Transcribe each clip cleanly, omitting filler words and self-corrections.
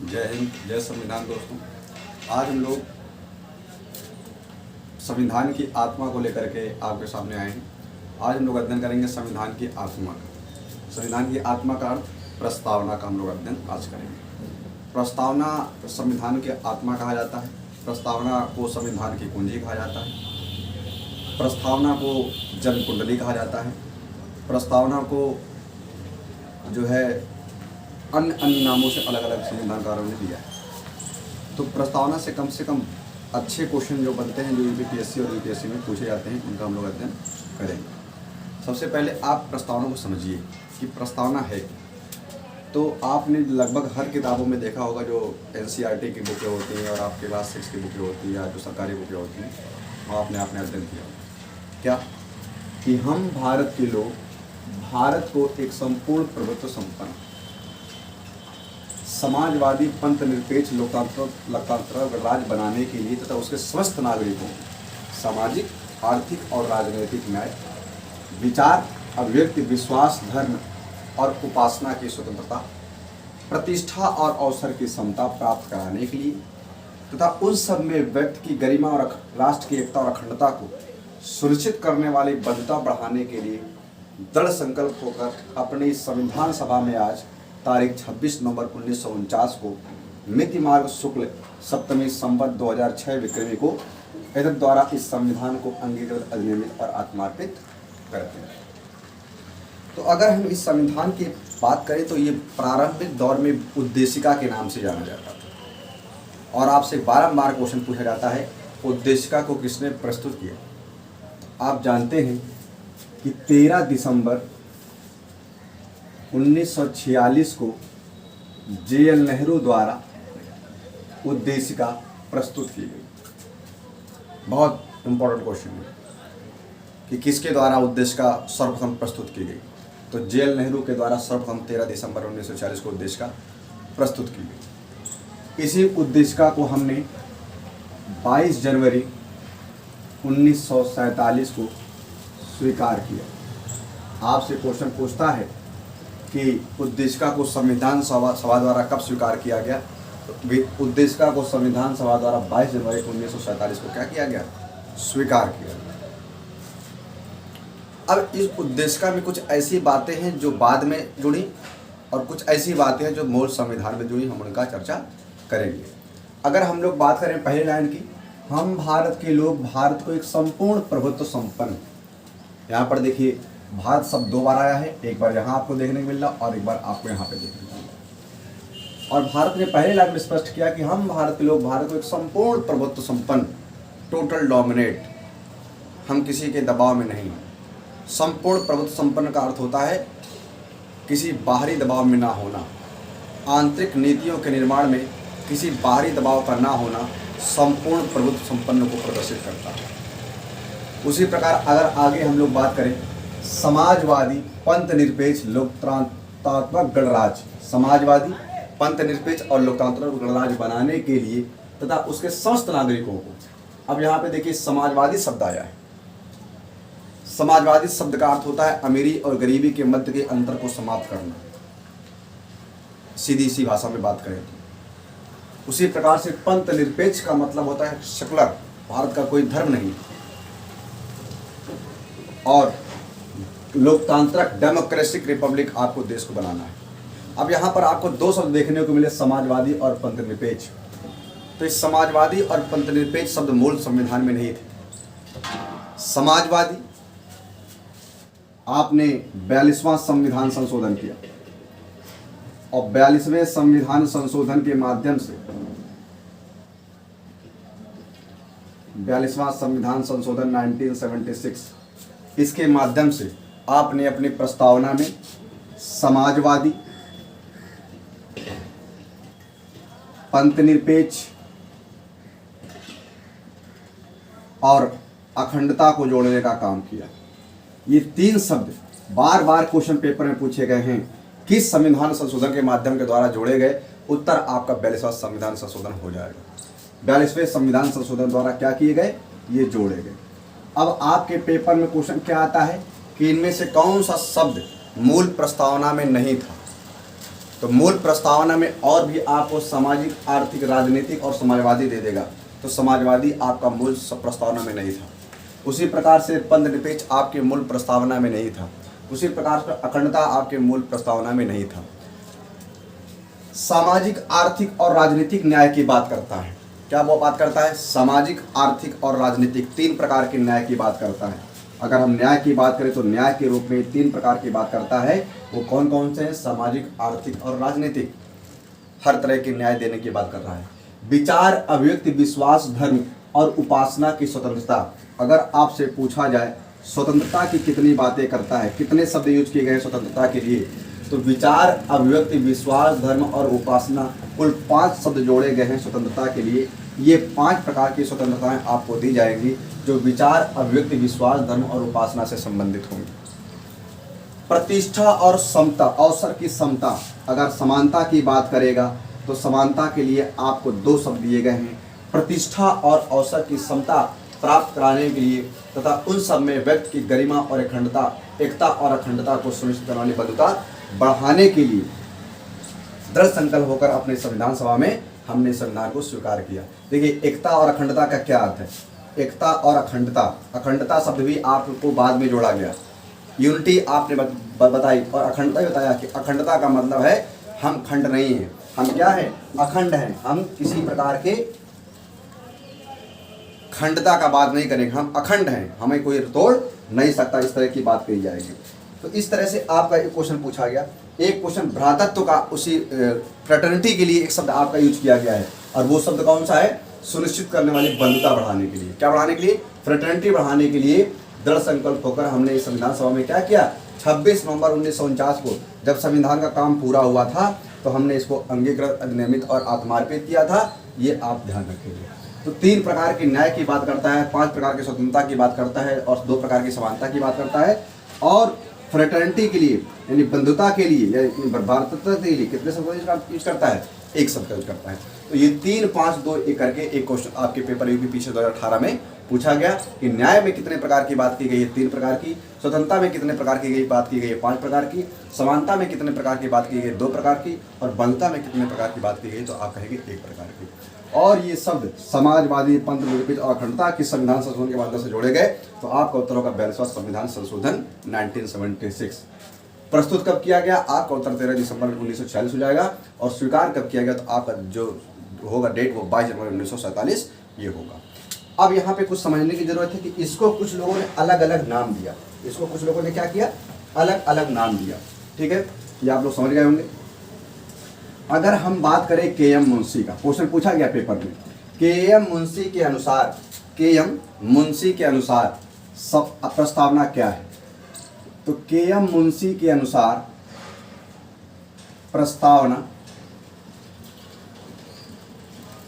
जय हिंद, जय संविधान। दोस्तों, आज हम लोग संविधान की आत्मा को लेकर के आपके सामने आए हैं। आज हम लोग अध्ययन करेंगे संविधान की आत्मा का। संविधान की आत्मा का अर्थ प्रस्तावना का हम लोग अध्ययन आज करेंगे। प्रस्तावना संविधान की आत्मा कहा जाता है। प्रस्तावना को संविधान की कुंजी कहा जाता है। प्रस्तावना को जन कुंडली कहा जाता है। प्रस्तावना को जो है अन्य अन्य नामों से अलग अलग संविधानकारों ने दिया है। तो प्रस्तावना से कम अच्छे क्वेश्चन जो बनते हैं, जो यूपीएससी और यूपीएससी में पूछे जाते हैं, उनका हम लोग अध्ययन करेंगे। सबसे पहले आप प्रस्तावना को समझिए कि प्रस्तावना है। तो आपने लगभग हर किताबों में देखा होगा, जो एनसीईआरटी की बुकें होती हैं और आपके क्लास 6 की बुकें होती हैं या जो सरकारी बुकें होती हैं, वो आपने अध्ययन किया होगा। क्या कि हम भारत के लोग भारत को एक संपूर्ण प्रभुत्व संपन्न, समाजवादी, पंथ निरपेक्ष, लोकतांत्रिक राज्य बनाने के लिए तथा उसके समस्त नागरिकों को सामाजिक, आर्थिक और राजनीतिक न्याय, विचार, अभिव्यक्ति, विश्वास, धर्म और उपासना की स्वतंत्रता, प्रतिष्ठा और अवसर की समता प्राप्त कराने के लिए तथा उन सब में व्यक्ति की गरिमा और राष्ट्र की एकता और अखंडता को सुनिश्चित करने वाली बद्धता बढ़ाने के लिए दृढ़ संकल्प होकर अपनी संविधान सभा में आज तारीख 26 नवंबर 1949 को मिति मार्ग शुक्ल सप्तमी संवत 2006 विक्रमी को एतद द्वारा इस संविधान को अंगीकृत, अधिनियमित और आत्मार्पित करते हैं। तो अगर हम इस संविधान की बात करें तो ये प्रारंभिक दौर में उद्देशिका के नाम से जाना जाता था और आपसे बारंबार क्वेश्चन पूछा जाता है, उद्देशिका को किसने प्रस्तुत किया। आप जानते हैं कि 13 दिसंबर 1946 को जे.एल. नेहरू द्वारा उद्देशिका प्रस्तुत की गई। बहुत इम्पोर्टेंट क्वेश्चन है कि किसके द्वारा उद्देशिका सर्वप्रथम प्रस्तुत की गई। तो जे.एल. नेहरू के द्वारा सर्वप्रथम 13 दिसंबर 1946 को उद्देशिका प्रस्तुत की गई। इसी उद्देशिका को हमने 22 जनवरी 1947 को स्वीकार किया। आपसे क्वेश्चन पूछता है कि उद्देशिका को संविधान सभा द्वारा कब स्वीकार किया गया। तो उद्देशिका को संविधान सभा द्वारा 22 जनवरी 1947 को क्या किया गया, स्वीकार किया गया। अब इस उद्देशिका में कुछ ऐसी बातें हैं जो बाद में जुड़ी और कुछ ऐसी बातें हैं जो मूल संविधान में जुड़ी, हम उनका चर्चा करेंगे। अगर हम लोग बात करें पहले लाइन की, हम भारत के लोग भारत को एक संपूर्ण प्रभुत्व संपन्न, यहाँ पर देखिए भारत शब्द 2 बार आया है, एक बार यहाँ आपको देखने को मिल रहा और एक बार आपको यहाँ पे देखने को मिल रहा। और भारत ने पहले लाइन में स्पष्ट किया कि हम भारत के लोग भारत को एक संपूर्ण प्रभुत्व संपन्न, टोटल डोमिनेट, हम किसी के दबाव में नहीं। संपूर्ण प्रभुत्व संपन्न का अर्थ होता है किसी बाहरी दबाव में ना होना, आंतरिक नीतियों के निर्माण में किसी बाहरी दबाव का ना होना संपूर्ण प्रभुत्व संपन्न को प्रदर्शित करता है। उसी प्रकार अगर आगे हम लोग बात करें, समाजवादी, पंथ निरपेक्ष, लोकतांत्रिक गणराज्य, समाजवादी, पंथ निरपेक्ष और लोकतांत्रिक गणराज्य बनाने के लिए तथा उसके समस्त नागरिकों को, अब यहाँ पे देखिए समाजवादी शब्द आया है। समाजवादी शब्द का अर्थ होता है अमीरी और गरीबी के मध्य के अंतर को समाप्त करना, सीधी सी भाषा में बात करें तो। उसी प्रकार से पंथ निरपेक्ष का मतलब होता है सेकुलर, भारत का कोई धर्म नहीं। और लोकतांत्रिक, डेमोक्रेटिक रिपब्लिक आपको देश को बनाना है। अब यहाँ पर आपको 2 शब्द देखने को मिले, समाजवादी और पंथ निरपेक्ष। तो इस समाजवादी और पंथ निरपेक्ष शब्द मूल संविधान में नहीं थे। समाजवादी, आपने 42वां संविधान संशोधन किया और 42वें संविधान संशोधन के माध्यम से 42वां संविधान संशोधन 1976, इसके माध्यम से आपने अपनी प्रस्तावना में समाजवादी, पंथ निरपेक्ष और अखंडता को जोड़ने का काम किया। ये 3 शब्द बार बार क्वेश्चन पेपर में पूछे गए हैं। किस संविधान संशोधन के माध्यम के द्वारा जोड़े गए? उत्तर आपका 42वां संविधान संशोधन हो जाएगा। 42वें संविधान संशोधन द्वारा क्या किए गए? ये जोड़े गए। अब आपके पेपर में क्वेश्चन क्या आता है कि इनमें से कौन सा शब्द मूल प्रस्तावना में नहीं था। तो मूल प्रस्तावना में और भी आपको सामाजिक, आर्थिक, राजनीतिक और समाजवादी दे देगा, तो समाजवादी आपका मूल प्रस्तावना में नहीं था। उसी प्रकार से पंथनिरपेक्ष आपके मूल प्रस्तावना में नहीं था। उसी प्रकार से अखंडता आपके मूल प्रस्तावना में नहीं था। सामाजिक, आर्थिक और राजनीतिक न्याय की बात करता है। क्या वो बात करता है? सामाजिक, आर्थिक और राजनीतिक 3 प्रकार के न्याय की बात करता है। अगर हम न्याय की बात करें तो न्याय के रूप में 3 प्रकार की बात करता है। वो कौन कौन से हैं? सामाजिक, आर्थिक और राजनीतिक। हर तरह के न्याय देने की बात कर रहा है। विचार, अभिव्यक्ति, विश्वास, धर्म और उपासना की स्वतंत्रता। अगर आपसे पूछा जाए स्वतंत्रता की कितनी बातें करता है, कितने शब्द यूज किए गए हैं स्वतंत्रता के लिए, तो विचार, अभिव्यक्ति, विश्वास, धर्म और उपासना, कुल 5 शब्द जोड़े गए हैं स्वतंत्रता के लिए। ये 5 प्रकार की स्वतंत्रताएं आपको दी जाएंगी जो विचार, अभिव्यक्ति, विश्वास, धर्म और उपासना से संबंधित होंगी। प्रतिष्ठा और समता, अवसर की समता। अगर समानता की बात करेगा तो समानता के लिए आपको 2 शब्द दिए गए हैं। प्रतिष्ठा और अवसर की समता प्राप्त कराने के लिए तथा उन सब में व्यक्ति की गरिमा और अखंडता, एकता और अखंडता को सुनिश्चित करने वाली बद्धता बढ़ाने के लिए दृढ़ संकल्प होकर अपने संविधान सभा में हमने संविधान को स्वीकार किया। देखिए, एकता और अखंडता का क्या अर्थ है? एकता और अखंडता, अखंडता शब्द भी आपको बाद में जोड़ा गया। यूनिटी आपने बताई और अखंडता बताया कि अखंडता का मतलब है हम खंड नहीं हैं, हम क्या हैं? अखंड हैं। हम किसी प्रकार के खंडता का बात नहीं करेंगे, हम अखंड हैं, हमें कोई तोड़ नहीं सकता, इस तरह की बात कही जाएगी। तो इस तरह से आपका एक क्वेश्चन पूछा गया। एक क्वेश्चन भ्रातृत्व का, उसी फ्रेटर्निटी के लिए एक शब्द आपका यूज किया गया है, और वो शब्द कौन सा है? सुनिश्चित करने वाली बंधुता बढ़ाने के लिए। क्या बढ़ाने के लिए? फ्रेटर्निटी बढ़ाने के लिए दृढ़ संकल्प होकर हमने इस संविधान सभा में क्या किया? 26 नवंबर 1949 को जब संविधान का काम पूरा हुआ था तो हमने इसको अंगीकृत, अधिनियमित और आत्मार्पित किया था। ये आप ध्यान रखेंगे। तो 3 प्रकार के न्याय की बात करता है, 5 प्रकार की स्वतंत्रता की बात करता है और 2 प्रकार की समानता की बात करता है। और फ्रेटर्निटी के लिए यानी बंधुता के लिए या भारतत्व के लिए कितने शब्द यूज करता है? 1 शब्द यूज करता है। तो ये 3, 5, 2, 1 करके एक क्वेश्चन आपके पेपर यूपी पीछे 2018 में पूछा गया कि न्याय में कितने प्रकार की बात की गई है? 3 प्रकार की। स्वतंत्रता में कितने प्रकार की बात की गई है? 5 प्रकार की। समानता में कितने प्रकार की बात की गई है? 2 प्रकार की। और बंधुता में कितने प्रकार की बात की गई? तो आप कहेंगे 1 प्रकार की। और ये शब्द समाजवादी, पंथनिरपेक्ष और अखंडता की संविधान संशोधन के माध्यम से जोड़े गए। तो आपका उत्तर होगा 42वां संविधान संशोधन 1976। प्रस्तुत कब किया गया? आपका उत्तर 13 दिसंबर 1946 हो जाएगा। और स्वीकार कब किया गया? तो आपका जो होगा डेट वो 22 जनवरी 1947 ये होगा। अब यहाँ पे कुछ समझने की जरूरत है कि इसको कुछ लोगों ने अलग अलग नाम दिया। इसको कुछ लोगों ने क्या किया? अलग अलग नाम दिया। ठीक है, ये आप लोग समझ गए होंगे। अगर हम बात करें के.एम. मुंशी का, क्वेश्चन पूछा गया पेपर में, के.एम. मुंशी के अनुसार, के.एम. मुंशी के अनुसार सब प्रस्तावना क्या है? तो के.एम. मुंशी के अनुसार प्रस्तावना,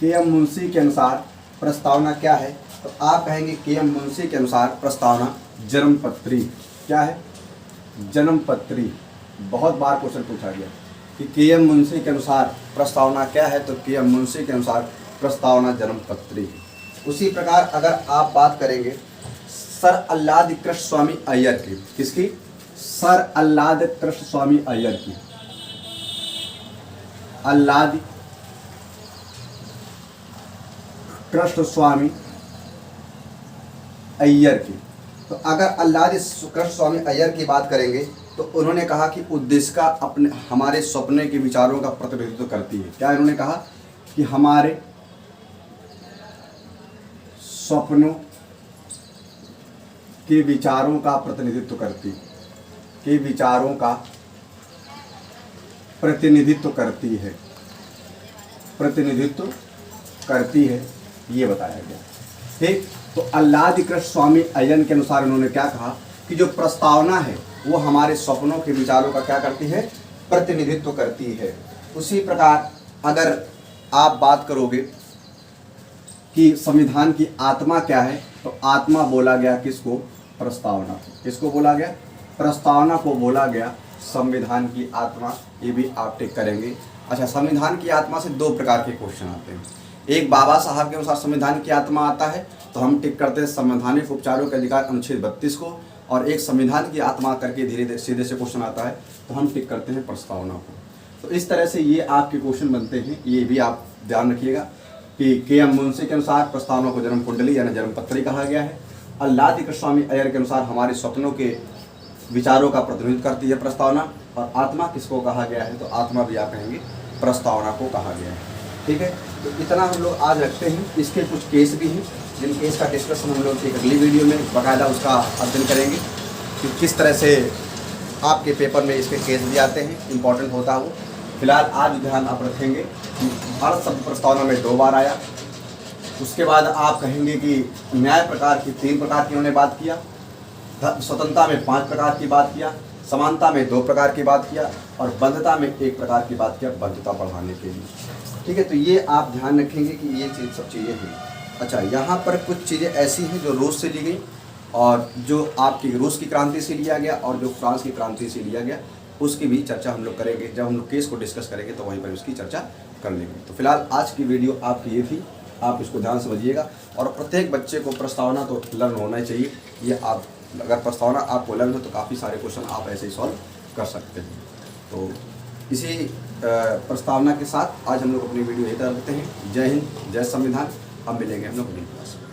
के.एम. मुंशी के अनुसार प्रस्तावना क्या है? तो आप कहेंगे के.एम. मुंशी के अनुसार प्रस्तावना जन्मपत्री। क्या है? जन्मपत्री। बहुत बार क्वेश्चन पूछा गया कि के.एम. मुंशी के अनुसार प्रस्तावना क्या है? तो के.एम. मुंशी के अनुसार प्रस्तावना जन्मपत्री। उसी प्रकार अगर आप बात करेंगे सर अल्लाद कृष्ण स्वामी अय्यर की, किसकी? सर अल्लाद कृष्ण स्वामी अय्यर की, अल्लाद कृष्ण स्वामी अय्यर की। तो अगर अल्लाद कृष्ण स्वामी अय्यर की बात करेंगे तो उन्होंने कहा कि उद्देश्य का अपने हमारे सपने के विचारों का प्रतिनिधित्व करती है। क्या इन्होंने कहा? कि हमारे सपनों के विचारों का प्रतिनिधित्व करती, के विचारों का प्रतिनिधित्व करती है, प्रतिनिधित्व करती है, ये बताया गया। ठीक, तो अल्लाद कृष्ण स्वामी अय्यर के अनुसार उन्होंने क्या कहा कि जो प्रस्तावना है वो हमारे सपनों के विचारों का क्या करती है? प्रतिनिधित्व करती है। उसी प्रकार अगर आप बात करोगे कि संविधान की आत्मा क्या है, तो आत्मा बोला गया किसको? प्रस्तावना को। किसको बोला गया? प्रस्तावना को बोला गया संविधान की आत्मा। ये भी आप टिक करेंगे। अच्छा, संविधान की आत्मा से 2 प्रकार के क्वेश्चन आते हैं। एक बाबा साहब के अनुसार संविधान की आत्मा आता है तो हम टिक करते हैं संवैधानिक उपचारों के अधिकार अनुच्छेद 32 को, और एक संविधान की आत्मा करके धीरे धीरे सीधे से क्वेश्चन आता है तो हम टिक करते हैं प्रस्तावना को। तो इस तरह से ये आपके क्वेश्चन बनते हैं, ये भी आप ध्यान रखिएगा कि के.एम. मुंशी के अनुसार प्रस्तावना को जन्म कुंडली यानी जन्म पत्री कहा गया है। अल्लादी कृष्णस्वामी अय्यर के अनुसार हमारे सपनों के विचारों का प्रतिनिधित्व करती है प्रस्तावना। और आत्मा किसको कहा गया है, तो आत्मा भी आप कहेंगे प्रस्तावना को कहा गया है। ठीक है, तो इतना हम लोग आज रखते हैं। इसके कुछ केस भी हैं जिन केस का डिस्कशन हम लोग एक अगली वीडियो में बाकायदा उसका अध्ययन करेंगे कि किस तरह से आपके पेपर में इसके केस भी आते हैं, इम्पॉर्टेंट होता हो। फिलहाल आज ध्यान आप रखेंगे कि भारत शब्द प्रस्तावना में 2 बार आया। उसके बाद आप कहेंगे कि न्याय प्रकार की 3 प्रकार की उन्होंने बात किया, स्वतंत्रता में 5 प्रकार की बात किया, समानता में 2 प्रकार की बात किया और बंधुता में 1 प्रकार की बात किया, बंधुता बढ़ाने के लिए। ठीक है, तो ये आप ध्यान रखेंगे कि ये सब चीज़ें हैं। अच्छा, यहाँ पर कुछ चीज़ें ऐसी हैं जो रूस से ली गई और जो आपकी रूस की क्रांति से लिया गया और जो फ्रांस की क्रांति से लिया गया, उसकी भी चर्चा हम लोग करेंगे। जब हम लोग केस को डिस्कस करेंगे तो वहीं पर उसकी चर्चा कर लेंगे। तो फिलहाल आज की वीडियो आपकी ये थी, आप इसको ध्यान समझिएगा। और प्रत्येक बच्चे को प्रस्तावना तो लर्न होना ही चाहिए। ये आप अगर प्रस्तावना आपको लर्न हो तो काफ़ी सारे क्वेश्चन आप ऐसे ही सॉल्व कर सकते हैं। तो इसी प्रस्तावना के साथ आज हम लोग अपनी वीडियो यही करते हैं। जय हिंद, जय संविधान। हम मिलेंगे हम लोग अगली क्लास में।